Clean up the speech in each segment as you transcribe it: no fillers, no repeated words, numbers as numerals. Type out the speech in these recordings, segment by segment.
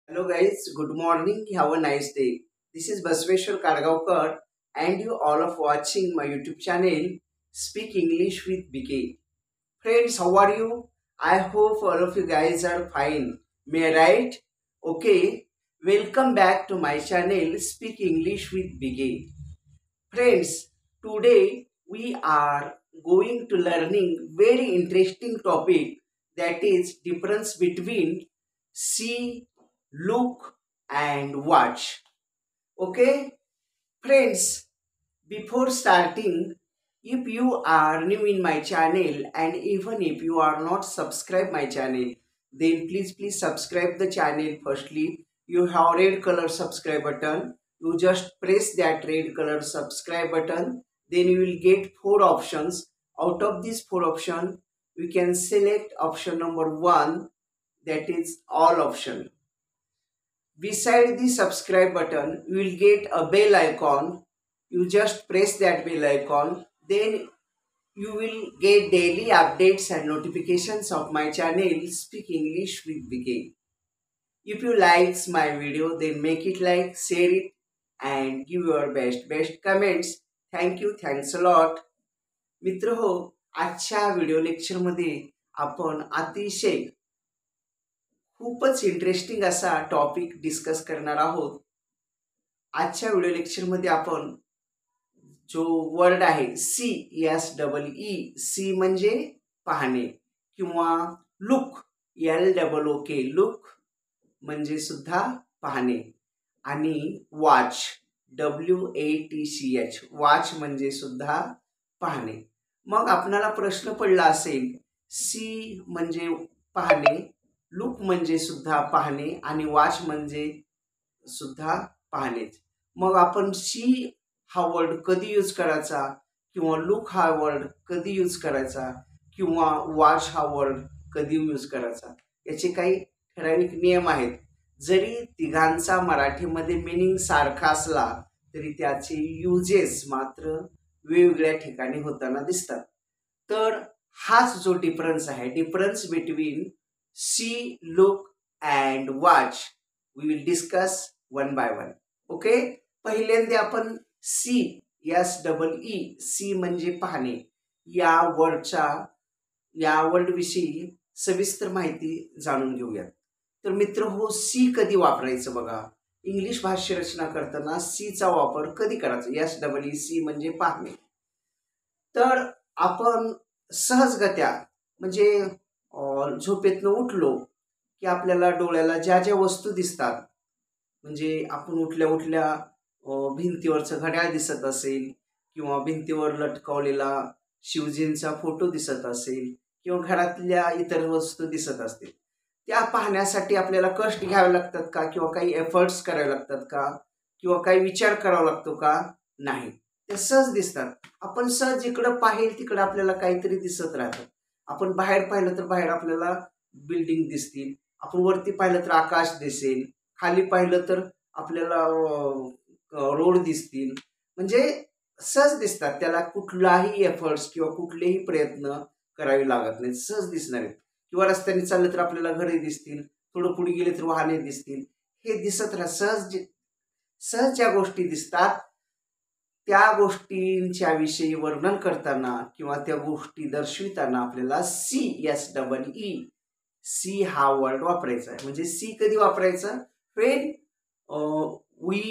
Hello guys, good morning. Have a nice day. This is Basveshwar Kadgaonkar and you all of watching my YouTube channel Speak English with BK. Friends, how are you? I hope all of you guys are fine. May I right? Okay. Welcome back to my channel Speak English with BK. Friends, today we are going to learning very interesting topic, that is difference between see, look and watch. Okay, friends, before starting, if you are new in my channel and even if you are not subscribe my channel, then please subscribe the channel. Firstly, you have red color subscribe button. You just press that red color subscribe button. Then you will get four options. Out of these four options, we can select option number one, that is all option. Beside the subscribe button, you will get a bell icon. You just press that bell icon. Then you will get daily updates and notifications of my channel Speak English with BK. If you likes my video, then make it like, share it and give your best comments. Thank you. Thanks a lot. मित्र हो, आजच्या video लेक्चरमध्ये आपण अतिशय खूपच interesting असा topic discuss करणार आहोत. आजच्या व्हिडिओ लेक्चरमध्ये आपण जो वर्ड आहे CSEE, सी म्हणजे पाहणे, किंवा लुक LOOK, लुक म्हणजे सुद्धा पाहणे, आणि वॉच WATCH, वॉच म्हणजे सुद्धा पाहणे. मग आपल्याला प्रश्न पडला असेल, सी म्हणजे पाहणे, लुक म्हणजे सुद्धा पाहणे आणि वॉच म्हणजे सुद्धा पाहणेच. मग आपण सी हा वर्ड कधी यूज करायचा, किंवा लुक हा वर्ड कधी यूज करायचा, किंवा वॉच हा वर्ड कधी यूज करायचा, याचे काही ठराविक नियम आहेत. जरी तिघांचा मराठीमध्ये मीनिंग सारखा असला तरी त्याचे युजेस मात्र वेगवेगळ्या ठिकाणी होताना दिसतात. तर हाच जो डिफरन्स आहे, difference between see, look and watch, we will discuss one by one. Okay, पहिल्यांदा आपण SEE, सी म्हणजे पाहणे, या वर्ड विषयी सविस्तर माहिती जाणून घेऊयात. तर मित्र हो, सी कधी वापरायचं बघा. इंग्लिश भाष्य रचना करताना सीचा वापर कधी करायचा, SEE म्हणजे पाहणे. तर आपण सहजगत्या म्हणजे झोपेतनं उठलो की आपल्याला डोळ्याला ज्या ज्या वस्तू दिसतात, म्हणजे आपण उठल्या उठल्या भिंतीवरचं घड्याळ दिसत असेल, किंवा भिंतीवर लटकवलेला शिवजींचा फोटो दिसत असेल, किंवा घरातल्या इतर वस्तू दिसत असतील, त्या पाहण्यासाठी आपल्याला कष्ट घ्यावे लागतात का, किंवा काही एफर्ट्स करावे लागतात का, किंवा काही विचार करावा लागतो का? नाही, ते सहज दिसतात. आपण सहज जिकडं पाहिल तिकडं आपल्याला काहीतरी दिसत राहतं. आपण बाहेर पाहिलं तर बाहेर आपल्याला बिल्डिंग दिसतील, आपण वरती पाहिलं तर आकाश दिसेल, खाली पाहिलं तर आपल्याला रोड दिसतील, म्हणजे सहज दिसतात. त्याला कुठलाही एफर्ट्स किंवा कुठलेही प्रयत्न करावे लागत नाहीत, सहज दिसणार आहेत. किंवा रस्त्याने चाललं तर आपल्याला घरे दिसतील, थोडं पुढे गेले तर वाहने दिसतील, हे दिसत राहत. सहज ज्या गोष्टी दिसतात त्या गोष्टींच्या विषयी वर्णन करताना किंवा त्या गोष्टी दर्शविताना आपल्याला CSEE, सी हा वर्ड वापरायचा आहे. म्हणजे सी कधी वापरायचा, when we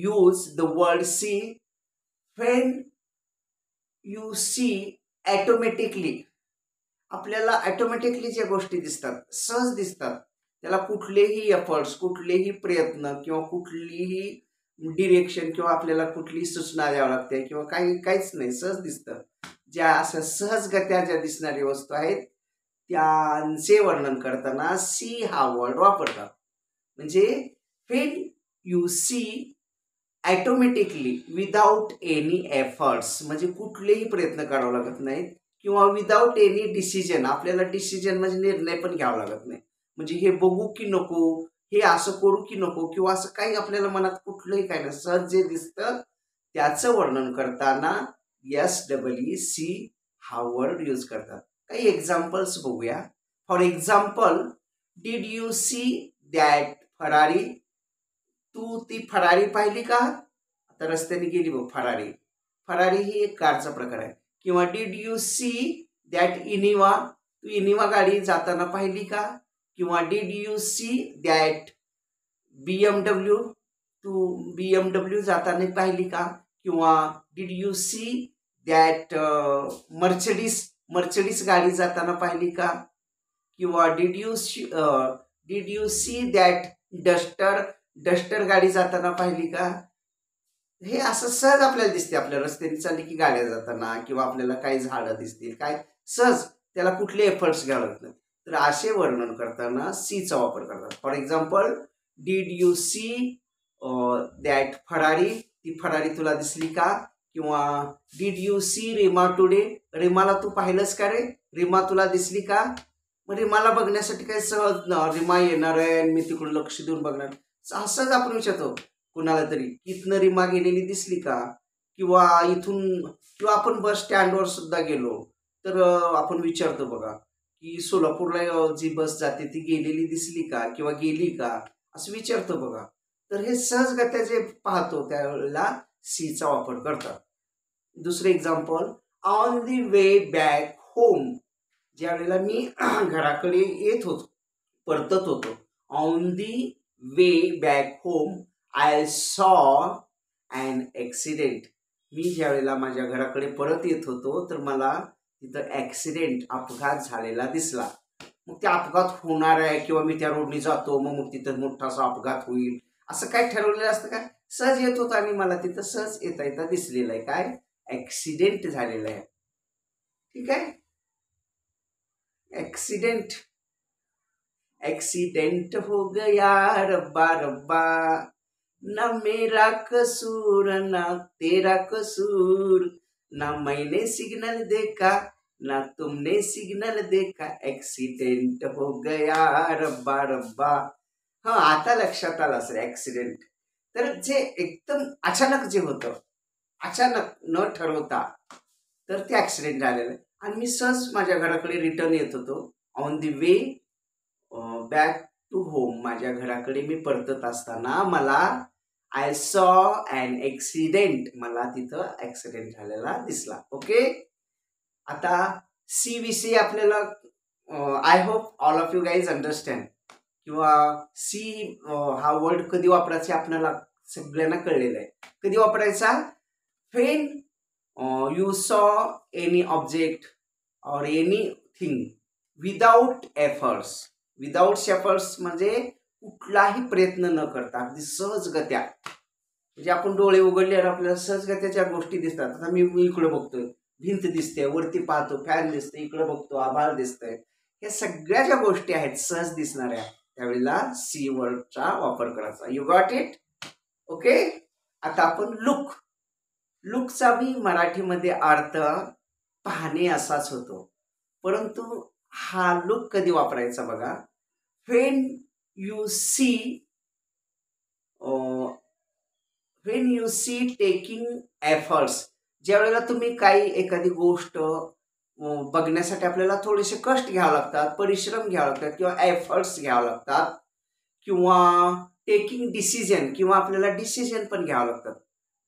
use the word see when you see automatically, आपल्याला ऑटोमॅटिकली ज्या गोष्टी दिसतात, सहज दिसतात, त्याला कुठलेही एफर्ट्स, कुठलेही प्रयत्न किंवा कुठलीही डिरेक्शन किंवा आपल्याला कुठली सूचना द्यावी लागते किंवा काहीच नाही, सहज दिसतं. ज्या अशा सहजगत्या ज्या दिसणाऱ्या वस्तू आहेत त्यांचे वर्णन करताना सी हा वर्ड वापरतात. म्हणजे when you see automatically without any efforts, म्हणजे कुठलेही प्रयत्न करावे लागत नाहीत, किंवा विदाउट एनी डिसिजन, आपल्याला डिसिजन म्हणजे निर्णय पण घ्यावा लागत नाही. म्हणजे हे बघू की नको, हे असं करू की नको, किंवा असं काही आपल्याला मनात कुठलंही काही नाही, सहज जे दिसतं त्याचं वर्णन करताना SEE हा वर्ड यूज करतात. काही एक्झाम्पल्स बघूया. For example, did you see that Ferrari, तू ती फरारी पाहिली का? आता रस्त्याने गेली बघ फरारी. फरारी ही एक कारचा प्रकार आहे. किंवा did you see that Innova, तू इनिवा गाडी जाताना पाहिली का? किंवा did you see that BMW, तू BMW जाताना पाहिली का? किंवा did you see that Mercedes गाडी जाताना पाहिली का? किंवा did you see that Duster गाडी जाताना पाहिली का? हे असं सहज आपल्याला दिसते. आपल्या रस्त्याने चालली की गाड्या जाताना, किंवा आपल्याला काही झाडं दिसतील, काय सहज, त्याला कुठले एफर्ट्स घ्यावे लागत नाही. तर असे वर्णन करताना सीचा वापर करतात. For example, did you see that Ferrari, ती फरारी तुला दिसली का? किंवा did you see Reema today, रीमाला तू पाहिलंस का रे? रीमा तुला दिसली का? मग रीमाला बघण्यासाठी काय सहज रीमा येणार आहे आणि मी तिकडून लक्ष देऊन बघणार, असंच आपण विचारतो कुणाला तरी, इथनं रीमा गेलेली दिसली का? किंवा इथून, किंवा आपण बस स्टँडवर सुद्धा गेलो तर आपण विचारतो बघा की सोलापूरला जी बस जाते ती गेलेली दिसली का, किंवा गेली का, असं विचारतो बघा. तर हे सहजगत्या जे पाहतो त्यावेळेला सीचा वापर करतात. दुसरे example, on the way back home, ज्या वेळेला मी घराकडे येत होतो, परतत होतो, on the way back home I saw an accident, मी ज्या वेळेला माझ्या घराकडे परत येत होतो तर मला तिथं ॲक्सिडेंट, अपघात झालेला दिसला. मग ते अपघात होणार आहे किंवा मी त्या रोडनी जातो मग तिथं मोठासा अपघात होईल असं काय ठरवलेलं असतं का? सहज येत होतं आणि मला तिथं सहज येता येता दिसलेलं आहे, काय? ॲक्सिडेंट झालेलं आहे. ठीक आहे. एक्सीडेंट, एक्सीडेंट हो गया रब्बा रब्बा, ना मेरा कसूर ना तेरा कसूर, ना मैंने सिग्नल देखा ना तुमने सिग्नल देखा, एक्सीडेंट हो गया रब्बा रब्बा. हा, आता लक्षात आलं असेल ऍक्सिडेंट. तर जे एकदम अचानक जे होतं, अचानक न ठरवता, तर ते ऍक्सिडेंट झालेलं आहे. आणि मी सहज माझ्या घराकडे रिटर्न येत होतो, on the way back to home, माझ्या घराकडे मी परतत असताना मला आय सॉ अन ॲक्सिडेंट, मला तिथं ॲक्सिडेंट झालेला दिसला. ओके. आता सी विषयी आपल्याला I hope all of you guys understand, किंवा सी हा वर्ड कधी वापरायचा आपल्याला सगळ्यांना कळलेलं आहे. कधी वापरायचा? व्हेन यू सॉ एनी ऑब्जेक्ट और anything without efforts. Without efforts म्हणजे कुठलाही प्रयत्न न करता, अगदी सहजगत्या, म्हणजे आपण डोळे उघडल्यावर आपल्याला सहजगत्या ज्या गोष्टी दिसतात. आता मी इकडे बघतोय, भिंत दिसते, वरती पाहतो, फॅन दिसते, इकडे बघतो, आभाळ दिसतंय, या सगळ्या ज्या गोष्टी आहेत सहज दिसणाऱ्या, त्यावेळेला सी वर्डचा वापर करायचा. You got it? ओके. आता आपण लुक, लुकचा बी मराठीमध्ये अर्थ पाहणे असाच होतो, परंतु हा लुक कधी वापरायचा बघा? When you see taking efforts, ज्या वेळेला तुम्ही काही एखादी गोष्ट बघण्यासाठी आपल्याला थोडेसे कष्ट घ्यावे लागतात, परिश्रम घ्यावे लागतात, किंवा एफर्ट्स घ्यावे लागतात, किंवा टेकिंग डिसिजन, किंवा आपल्याला डिसिजन पण घ्यावं लागतात,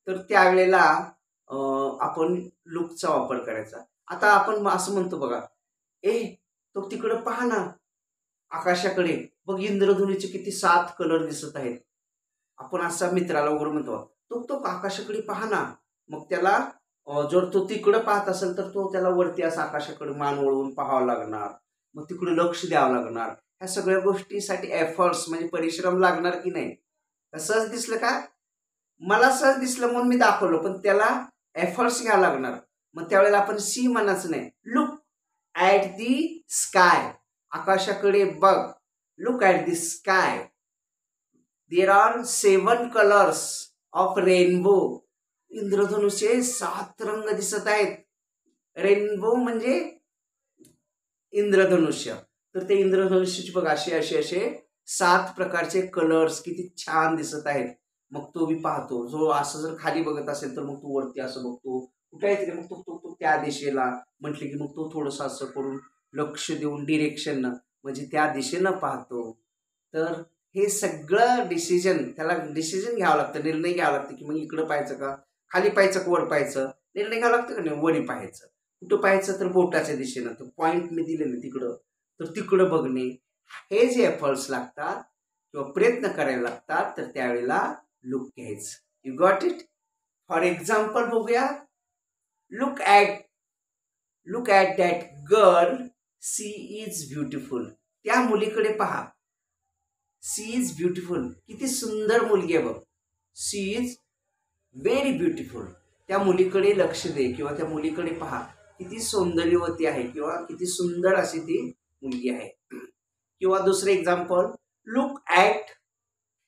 तर त्यावेळेला आपण लुकचा वापर करायचा. आता आपण असं म्हणतो बघा, तो तिकडं पहा ना, आकाशाकडे बघ, इंद्रधनुचे किती 7 कलर दिसत आहेत. आपण असा मित्राला वगैरे म्हणतो, तो आकाशाकडे पहा ना. मग त्याला जर तो तिकडं पाहत असेल तर तो त्याला वरती असं आकाशाकडे मान वळवून पाहावं लागणार, मग तिकडे लक्ष द्यावं लागणार. ह्या सगळ्या गोष्टीसाठी एफर्ट्स म्हणजे परिश्रम लागणार की नाही? सहज दिसलं का? मला सहज दिसलं म्हणून मी दाखवलं, पण त्याला एफर्ट्स घ्यावं लागणार. मग त्यावेळेला आपण सी म्हणायचं नाही, लुक ॲट दी स्काय, आकाशाकडे बघ, look at the sky, there are 7 colours of rainbow, इंद्रधनुष्य 7 रंग दिसत आहेत. रेनबो म्हणजे इंद्रधनुष्य, तर ते इंद्रधनुष्याची बघ असे 7 प्रकारचे कलर्स किती छान दिसत आहेत. मग तो मी पाहतो, जो असं जर खाली बघत असेल तर मग तो वरती असं बघतो, कुठे आहे तिथे, मग तो त्या दिशेला म्हटले की मग तो थोडंसं असं करून लक्ष देऊन डिरेक्शन म्हणजे त्या दिशेनं पाहतो. तर हे सगळं डिसिजन, त्याला डिसिजन घ्यावं लागतं, निर्णय घ्यावा लागतं की मग इकडं पाहायचं का, खाली पाहायचं का वर पाहायचं, निर्णय घ्यावा लागतं का नाही. वरी पाहायचं. कुठं पाहायचं तर बोटाच्या दिशेनं, तो पॉईंट मी दिले ना तिकडं, तर तिकडं बघणे. हे जे एफर्ट्स लागतात किंवा प्रयत्न करायला लागतात, तर त्यावेळेला लुक घ्यायचं. You got it. For example बघूया. Look at that girl, she is beautiful. त्या मुलीकडे पहा. She is beautiful. किती सुंदर मुलगी आहे बघ. She is very beautiful. त्या मुलीकडे लक्ष दे किंवा त्या मुलीकडे पहा. किती सौंदर्यवती आहे किंवा किती सुंदर अशी ती मुलगी आहे. किंवा दुसरं example. Look at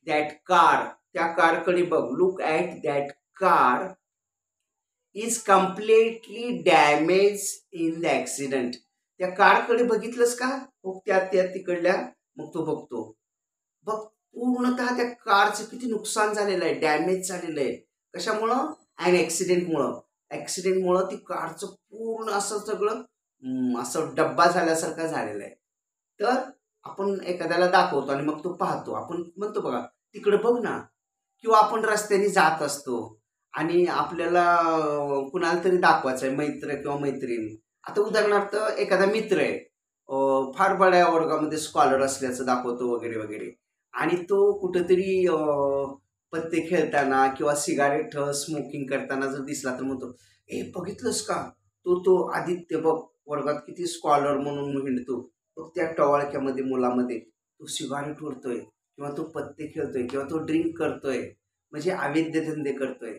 that car. त्या कारकडे बघ. Look at that car is completely damage in the accident. त्या कारकडे बघितलंस का. मग त्या तिकडल्या मग तो बघतो. बघ पूर्णतः त्या कारचं किती नुकसान झालेलं आहे, डॅमेज झालेलं आहे. कशामुळं. अँड ॲक्सिडेंटमुळं. ॲक्सिडेंटमुळं ती कारचं पूर्ण असं सगळं असं डब्बा झाल्यासारखं झालेलं आहे. तर आपण एखाद्याला दाखवतो आणि मग तो पाहतो. आपण म्हणतो बघा तिकडे बघ ना. किंवा आपण रस्त्याने जात असतो आणि आपल्याला कुणाला तरी दाखवायचं आहे, मित्र किंवा मैत्रीण. आता उदाहरणार्थ एखादा मित्र आहे, फार बड्या वर्गामध्ये स्कॉलर असल्याचं दाखवतो वगैरे वगैरे, आणि तो कुठंतरी पत्ते खेळताना किंवा सिगारेट स्मोकिंग करताना जर दिसला तर म्हणतो, ए बघितलंस का, तो आदित्य बघ वर्गात किती स्कॉलर म्हणून हिंडतो, तो त्या टवाळक्यामध्ये मुलामध्ये तो सिगारेट ओढतोय किंवा तो पत्ते खेळतोय किंवा तो ड्रिंक करतोय, म्हणजे अवैध धंदे करतोय.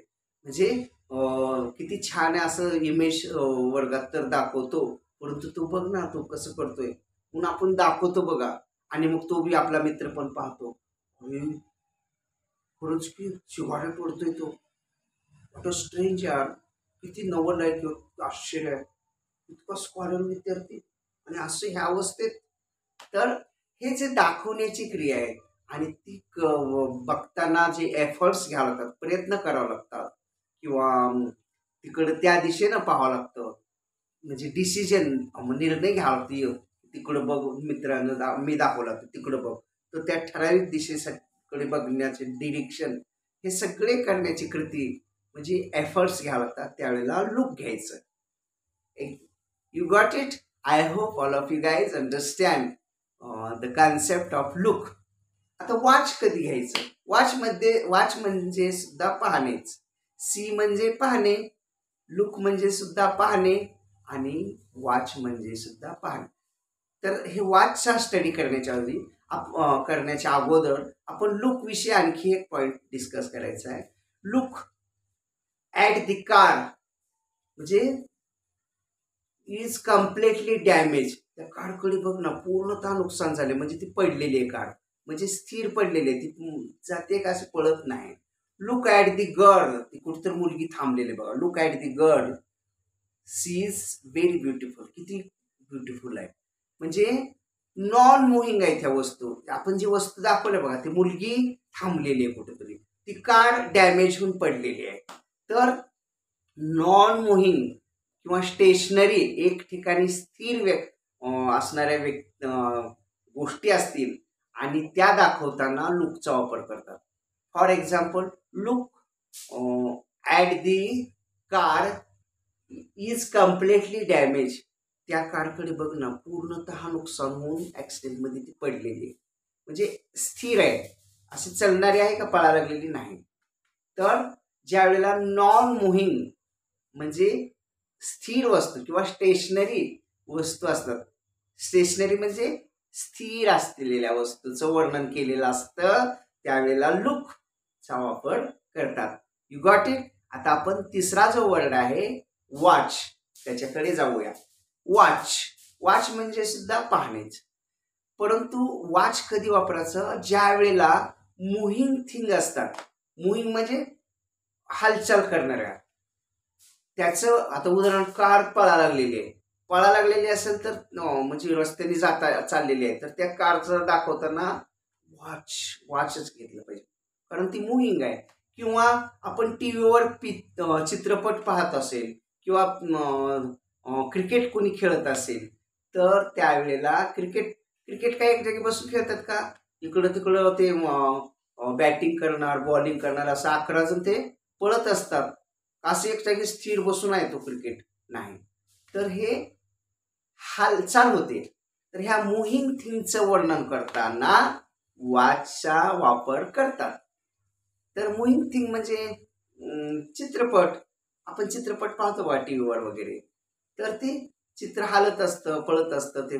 म्हणजे किती छान आहे असं इमेज वर्गात तर दाखवतो, परंतु तो बघ ना तो कसं करतोय म्हणून आपण दाखवतो बघा. आणि मग तो बी आपला मित्र पण पाहतो, खरंच की सिगारेट ओढतोय तो, वॉट अ स्ट्रेंज यार, किती नवल आहे किंवा आश्चर्य आहे, इतका स्कॉलर विद्यार्थी आणि असं ह्या अवस्थेत. तर हे जे दाखवण्याची क्रिया आहे आणि ती बघताना जे एफर्ट्स घ्यावं लागतात, प्रयत्न करावं लागतात किंवा तिकडं त्या दिशेनं पाहावं लागतं, म्हणजे डिसिजन निर्णय घ्यावा लागतो. तिकडं बघ मित्रांनो, मी दाखवला तर तिकडं बघ, तर त्या ठराविक दिशेकडे बघण्याचे डिरेक्शन, हे सगळे करण्याची कृती म्हणजे एफर्ट्स घ्यावं लागतात. त्यावेळेला लुक घ्यायचं. You got it. I hope all of you guys understand the concept of look. आता वॉच कधी घ्यायचं. वॉच म्हणजे सुद्धा पाहणेच. सी म्हणजे पाहणे, लुक म्हणजे सुद्धा पाहणे आणि वॉच म्हणजे सुद्धा पाहणे. तर हे वॉचचा स्टडी करण्याच्या अगोदर आपण लुक विषयी आणखी एक पॉइंट डिस्कस करायचा आहे. लुक ॲट द कार म्हणजे इज कम्प्लिटली डॅमेज. त्या कारकडे बघ ना, पूर्णतः नुकसान झाले, म्हणजे ती पडलेली आहे कार, म्हणजे स्थिर पडलेली आहे, ती जाते का असे पळत नाही. Look at the girl. ती कुठेतरी मुलगी थांबलेली बघा. Look at the girl, she is very beautiful. किती ब्युटिफुल आहे, म्हणजे नॉन मुव्हिंग आहे त्या वस्तू. आपण जी वस्तू दाखवल्या बघा, ती मुलगी थांबलेली आहे कुठेतरी, ती कार डॅमेज होऊन पडलेली आहे. तर नॉन मुव्हिंग किंवा स्टेशनरी, एक ठिकाणी स्थिर असणाऱ्या गोष्टी असतील आणि त्या दाखवताना लुकचा वापर करतात. For example, look at the car is completely damage. त्या कारकडे बघ ना, पूर्णतः नुकसान होऊन ॲक्सिडेंटमध्ये ती पडलेली, म्हणजे स्थिर आहे, अशी चालणारी आहे का, पळा लागलेली नाही. तर ज्या वेळेला नॉन मुव्हिंग म्हणजे स्थिर वस्तू किंवा स्टेशनरी वस्तू असतात, स्टेशनरी म्हणजे स्थिर असलेल्या वस्तूचं वर्णन केलेलं असतं, त्यावेळेला लुकचा वापर करतात. You got it. आता आपण तिसरा जो वर्ड आहे वॉच, त्याच्याकडे जाऊया. वॉच म्हणजे सुद्धा पाहणेच, परंतु वॉच कधी वापरायचं, ज्या वेळेला मुव्हिंग थिंग असतात. मुव्हिंग म्हणजे हालचाल करणाऱ्या, त्याचं आता उदाहरण, कार पळा लागलेली असेल तर म्हणजे रस्त्याने चाललेली आहे, तर त्या कारचं दाखवताना वॉचच घेतलं पाहिजे, कारण ती मुव्हिंग आहे. किंवा आपण टीव्हीवर चित्रपट पाहत असेल किंवा क्रिकेट कोणी खेळत असेल, तर त्यावेळेला क्रिकेट काय एक जागी बसून खेळतात का, इकडं तिकडं ते बॅटिंग करणार, बॉलिंग करणार, असं 11 जण ते पळत असतात. असं एक जागी स्थिर बसून आहे तो क्रिकेट नाही. तर हे हालचाल होते. तर ह्या मुव्हिंग थिंगचं वर्णन करताना वॉचचा वापर करतात. तर मुव्हिंग थिंग म्हणजे चित्रपट. आपण चित्रपट पाहतो बा टी व्हीवर वगैरे. तर ते चित्र हालत असतं, पळत असतं ते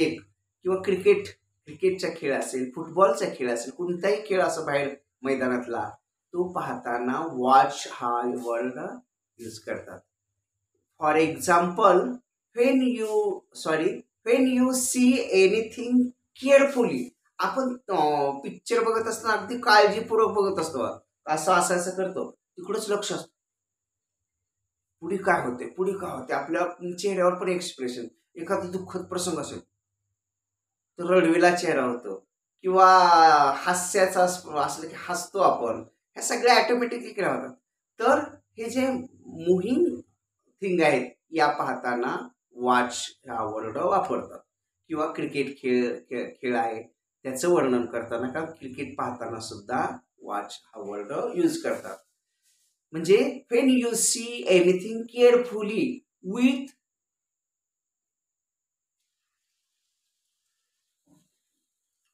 एक. किंवा क्रिकेटचा खेळ असेल, फुटबॉलचा खेळ असेल, कोणताही खेळ असं बाहेर मैदानातला, तो पाहताना वॉच हा वर्ड यूज करतात. For example, Wien you see anything carefully. आपण पिक्चर बघत असताना अगदी काळजीपूर्वक बघत असतो. असं असं असं करतो, तिकडंच लक्ष असतं. पुढे काय होते, पुढे काय होते, आपल्या चेहऱ्यावर पण एक्सप्रेशन. एखादा दुःखद प्रसंग असेल तर रडवेला चेहरा होतो, किंवा हास्याचा असलं की हसतो आपण. ह्या सगळ्या ऑटोमॅटिकली केल्या होतात. तर हे जे मुव्हिंग थिंग आहेत, या पाहताना वॉच हा वर्ड वापरतात. किंवा क्रिकेट खेळ आहे त्याचं वर्णन करताना का क्रिकेट पाहताना सुद्धा वॉच हा वर्ड यूज करतात. म्हणजे Wien you see anything carefully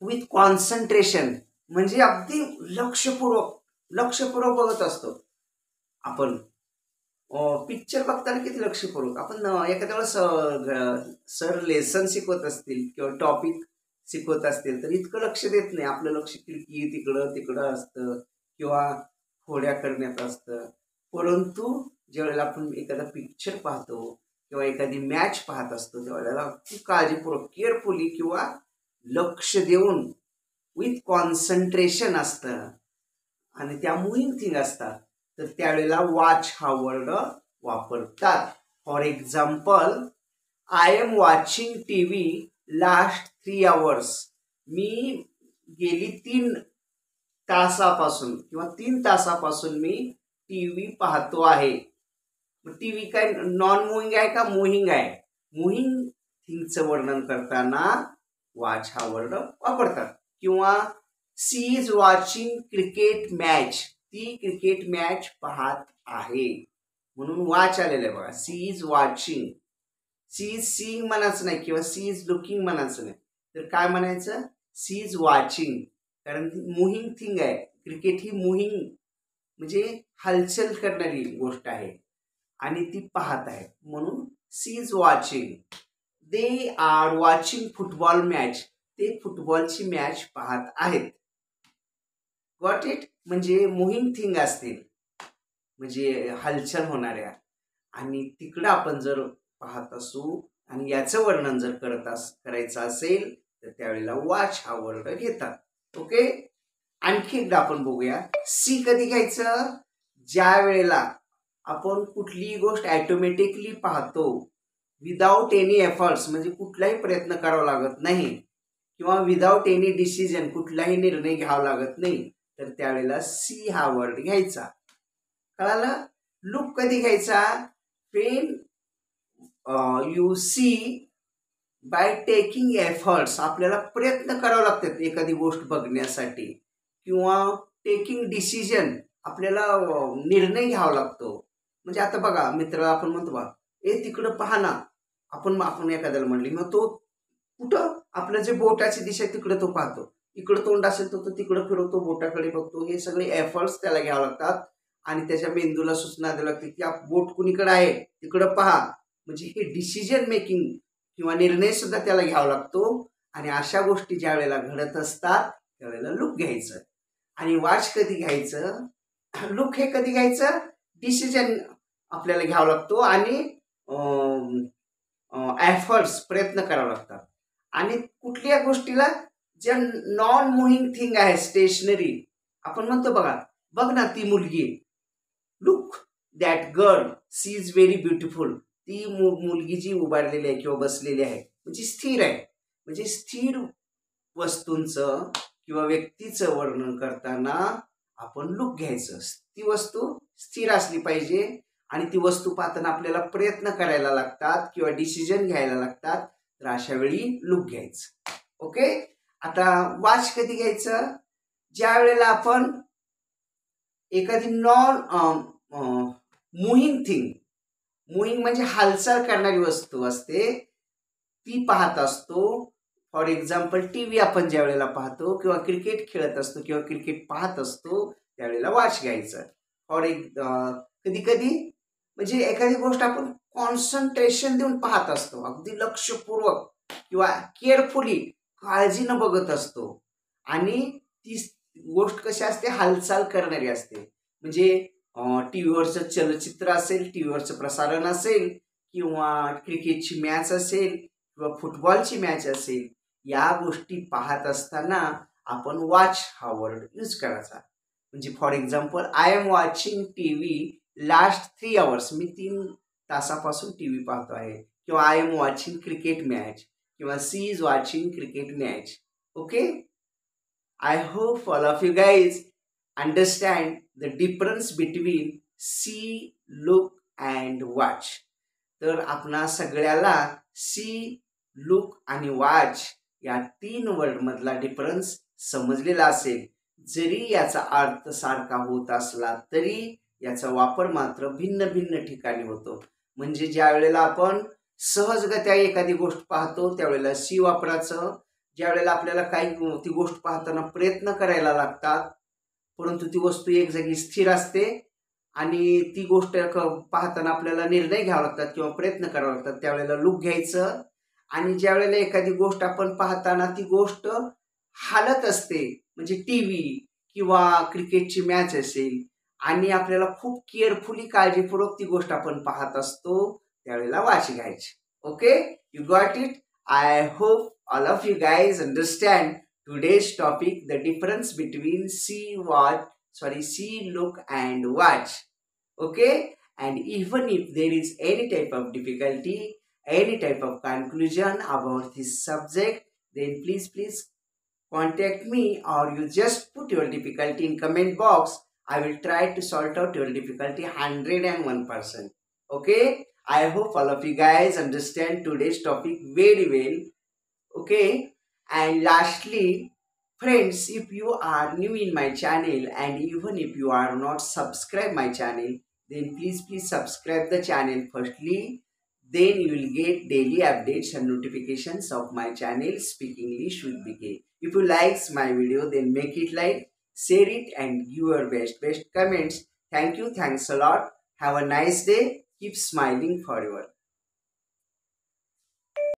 with concentration, म्हणजे अगदी लक्षपूर्वक बघत असतो आपण. पिक्चर बघताना किती लक्षपूर्वक आपण. एखाद्या वेळेस सर लेसन शिकवत असतील किंवा टॉपिक शिकवत असतील तर इतकं लक्ष देत नाही. आपलं लक्ष खिडकी तिकडं तिकडं असतं किंवा खोड्या करण्यात असतं. परंतु ज्यावेळेला आपण एखादा पिक्चर पाहतो किंवा एखादी मॅच पाहत असतो, त्यावेळेला खूप काळजीपूर्वक, केअरफुली किंवा लक्ष देऊन, विथ कॉन्सन्ट्रेशन असतं आणि त्या मुव्हिंग थिंग असतात. तर त्यावेळेला वॉच हा वर्ड वापरतात. For example, I am watching T V last 3 hours. मी गेली 3 तासापासून किंवा 3 तासापासून मी टी व्ही पाहतो आहे. टी व्ही काय नॉन मुव्हिंग आहे का मुव्हिंग आहे? मुव्हिंग थिंगचं वर्णन करताना वॉच हा वर्ड वापरतात. किंवा she is watching cricket match. ती क्रिकेट मॅच पाहत आहे म्हणून वॉच आलेलं आहे बघा. She is watching. She is seeing म्हणायचं नाही किंवा सी इज लुकिंग म्हणायचं नाही. तर काय म्हणायचं? She is watching. कारण ती मुव्हिंग थिंग आहे. क्रिकेट ही मुव्हिंग म्हणजे हालचाल करणारी गोष्ट आहे आणि ती पाहत आहे म्हणून she is watching. They are watching football match. ते फुटबॉलची मॅच पाहत आहेत. Got it? म्हणजे मुव्हिंग थिंग असतील, म्हणजे हालचाल होणाऱ्या, आणि तिकडं आपण जर पाहत असू आणि याचं वर्णन जर करायचं असेल तर त्यावेळेला वॉच हा वर्ड घेतात. ओके. आणखी एकदा आपण बघूया. सी कधी घ्यायचं? ज्या वेळेला आपण कुठलीही गोष्ट ऑटोमॅटिकली पाहतो, विदाउट एनी एफर्ट्स, म्हणजे कुठलाही प्रयत्न करावा लागत नाही किंवा विदाउट एनी डिसिजन, कुठलाही निर्णय घ्यावा लागत नाही, तर त्यावेळेला सी हा वर्ड घ्यायचा. कळालं? लुक कधी घ्यायचा? When you see by taking efforts. आपल्याला प्रयत्न करावे लागतात एखादी गोष्ट बघण्यासाठी, किंवा टेकिंग डिसिजन, आपल्याला निर्णय घ्यावा लागतो. म्हणजे आता बघा, मित्राला आपण म्हणतो बा, तिकडं पहा ना. आपण एखाद्याला म्हणली, मग तो कुठं आपलं जे बोटाची दिशा आहे तिकडं तो पाहतो. इकडं तोंड असेल तो तिकडं फिरवतो, बोटाकडे बघतो. हे सगळे एफर्ट्स त्याला घ्यावे लागतात आणि त्याच्या मेंदूला सूचना द्यावी लागते की बोट कुणीकडे आहे, तिकडं पहा. म्हणजे हे डिसिजन मेकिंग किंवा निर्णय सुद्धा त्याला घ्यावा लागतो. आणि अशा गोष्टी ज्या वेळेला घडत असतात त्यावेळेला लुक घ्यायचं. आणि वॉच कधी घ्यायचं? लुक हे कधी घ्यायचं? डिसिजन आपल्याला घ्यावा लागतो आणि एफर्ट्स, प्रयत्न करावे लागतात. आणि कुठल्या गोष्टीला, ज्या नॉन मुव्हिंग थिंग आहे, स्टेशनरी, आपण म्हणतो बघ ना ती मुलगी, look that girl, she is very beautiful. ती मुलगी जी उभारलेली आहे किंवा बसलेली आहे म्हणजे स्थिर आहे. म्हणजे स्थिर वस्तूंचं किंवा व्यक्तीचं वर्णन करताना आपण लुक घ्यायचं. ती वस्तू स्थिर असली पाहिजे आणि ती वस्तू पाहताना आपल्याला प्रयत्न करायला लागतात किंवा डिसिजन घ्यायला लागतात, तर अशा वेळी लुक घ्यायचं. ओके. आता वॉच कधी घ्यायचं? ज्या वेळेला आपण एखादी नॉन मुव्हिंग थिंग, मुव्हिंग म्हणजे हालचाल करणारी वस्तू असते, ती पाहत असतो. फॉर एक्झाम्पल टी व्ही आपण ज्या वेळेला पाहतो किंवा क्रिकेट खेळत असतो किंवा क्रिकेट पाहत असतो त्यावेळेला वॉच घ्यायचं. फॉर एक कधी कधी म्हणजे एखादी गोष्ट आपण कॉन्सन्ट्रेशन देऊन पाहत असतो, अगदी लक्षपूर्वक किंवा केअरफुली काळजीनं बघत असतो आणि ती गोष्ट कशी असते, हालचाल करणारी असते. म्हणजे टी व्हीवरचं चलचित्र असेल, टी व्हीवरचं प्रसारण असेल किंवा क्रिकेटची मॅच असेल किंवा फुटबॉलची मॅच असेल, या गोष्टी पाहत असताना आपण वॉच हा वर्ड यूज करायचा. म्हणजे for example I am watching T V last 3 hours, मी 3 तासापासून टी व्ही पाहतो आहे. किंवा I am watching cricket match किंवा she is watching cricket match. Okay, I hope all of you guys understand the difference between see, look and watch. तर आपणा सगळ्याला C, look आणि वॉच या 3 वर्डमधला डिफरन्स समजलेला असेल. जरी याचा अर्थ सारखा होत असला तरी याचा वापर मात्र भिन्न भिन्न ठिकाणी होतो. म्हणजे ज्या वेळेला आपण सहजगत्या एखादी गोष्ट पाहतो त्यावेळेला सी वापरायचं. ज्या वेळेला आपल्याला काही ती गोष्ट पाहताना प्रयत्न करायला लागतात, परंतु ती वस्तू एक जागी स्थिर असते आणि ती गोष्ट पाहताना आपल्याला निर्णय घ्यावा लागतात किंवा प्रयत्न करावे लागतात, त्यावेळेला लुक घ्यायचं. आणि ज्या वेळेला एखादी गोष्ट आपण पाहताना ती गोष्ट हालत असते, म्हणजे टी व्ही किंवा क्रिकेटची मॅच असेल आणि आपल्याला खूप केअरफुली काळजीपूर्वक ती गोष्ट आपण पाहत असतो, त्यावेळेला वॉच घ्यायची. Okay, you got it. I hope all of you guys understand today's topic, the difference between see, look and watch. Okay, and even if there is any type of difficulty, any type of conclusion about this subject, then please contact me, or you just put your difficulty in comment box. I will try to sort out your difficulty 101%. Okay, I hope all of you guys understand today's topic very well. Okay, and lastly, friends, if you are new in my channel and even if you are not subscribed my channel, then please subscribe the channel firstly. Then you will get daily updates and notifications of my channel Speak English with BK. If you likes my video, then make it like, share it and give your best comments. Thank you, thanks a lot. Have a nice day. Keep smiling forever.